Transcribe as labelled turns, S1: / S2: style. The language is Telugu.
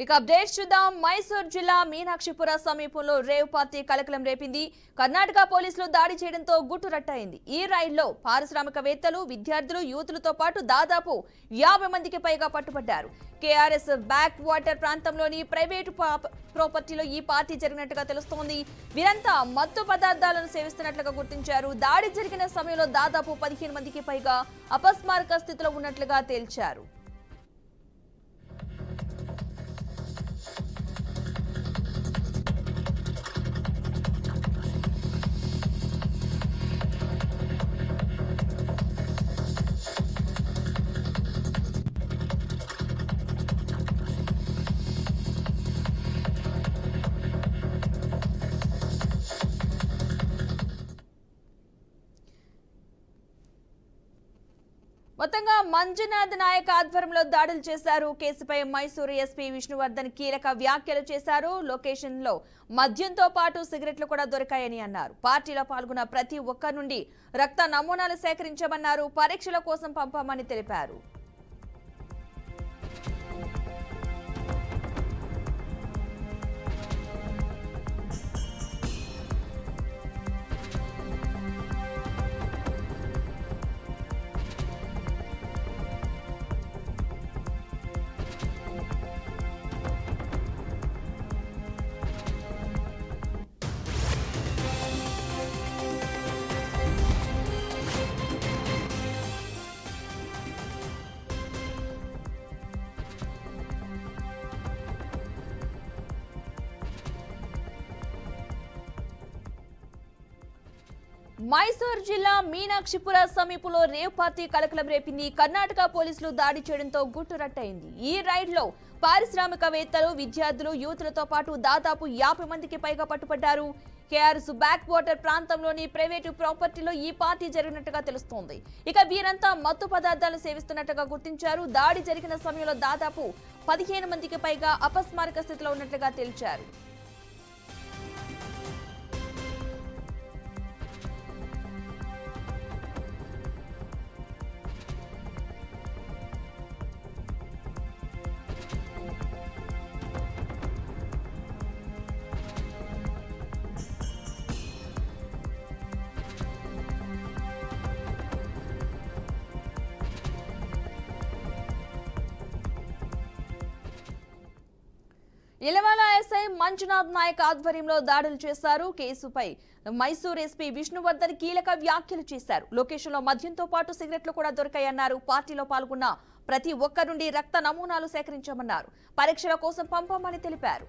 S1: ఇక అప్డేట్స్ చూద్దాం. మైసూర్ జిల్లా మీనాక్షిపుర సమీపంలో రేవ్ పార్టీ కలకలం రేపింది. కర్ణాటక పోలీసులు దాడి చేయడంతో గుట్టురట్టయింది. ఈ రైల్లో పారిశ్రామికవేత్తలు, విద్యార్థులు, యూతులతో పాటు దాదాపు 50 మందికి పైగా పట్టుబడ్డారు. కేఆర్ఎస్ బ్యాక్ వాటర్ ప్రాంతంలోని ప్రైవేటు ప్రాపర్టీలో ఈ పార్టీ జరిగినట్టుగా తెలుస్తోంది. వీరంతా మత్తు పదార్థాలను సేవిస్తున్నట్లుగా గుర్తించారు. దాడి జరిగిన సమయంలో దాదాపు 15 మందికి పైగా అపస్మారక స్థితిలో ఉన్నట్లుగా తేల్చారు. మొత్తంగా మంజునాథ్ నాయక్ ఆధ్వర్యంలో దాడులు చేశారు. కేసుపై మైసూరు ఎస్పీ విష్ణువర్ధన్ కీలక వ్యాఖ్యలు చేశారు. లొకేషన్ లో మద్యంతో పాటు సిగరెట్లు కూడా దొరికాయని అన్నారు. పార్టీలో పాల్గొన్న ప్రతి ఒక్కరి నుండి రక్త నమూనాలు సేకరించమన్నారు. పరీక్షల కోసం పంపామని తెలిపారు. మైసూర్ జిల్లా మీనాక్షిపుర సమీపంలో రేవ్ పార్టీ కలకలం రేపింది. కర్ణాటక పోలీసులు దాడి చేయడంతో గుట్టురట్టయింది. ఈ రైడ్ లో పారిశ్రామికవేత్తలు, విద్యార్థులు, యూతులతో పాటు దాదాపు 50 మందికి పైగా పట్టుబడ్డారు. కేఆర్ఎస్ బ్యాక్ వాటర్ ప్రాంతంలోని ప్రైవేటు ప్రాపర్టీలో ఈ పార్టీ జరిగినట్టుగా తెలుస్తోంది. ఇక వీరంతా మత్తు పదార్థాలు సేవిస్తున్నట్టుగా గుర్తించారు. దాడి జరిగిన సమయంలో దాదాపు 15 మందికి పైగా అపస్మారక స్థితిలో ఉన్నట్లుగా తేల్చారు. ఇలవాల ఎస్ఐ మంజునాథ్ నాయక్ ఆధ్వర్యంలో దాడులు చేశారు. కేసుపై మైసూర్ ఎస్పీ విష్ణువర్ధన్ కీలక వ్యాఖ్యలు చేశారు. లొకేషన్ లో మద్యంతో పాటు సిగరెట్లు కూడా దొరికాయన్నారు. పార్టీలో పాల్గొన్న ప్రతి ఒక్కరి నుండి రక్త నమూనాలు సేకరించామన్నారు. పరీక్షల కోసం పంపామని తెలిపారు.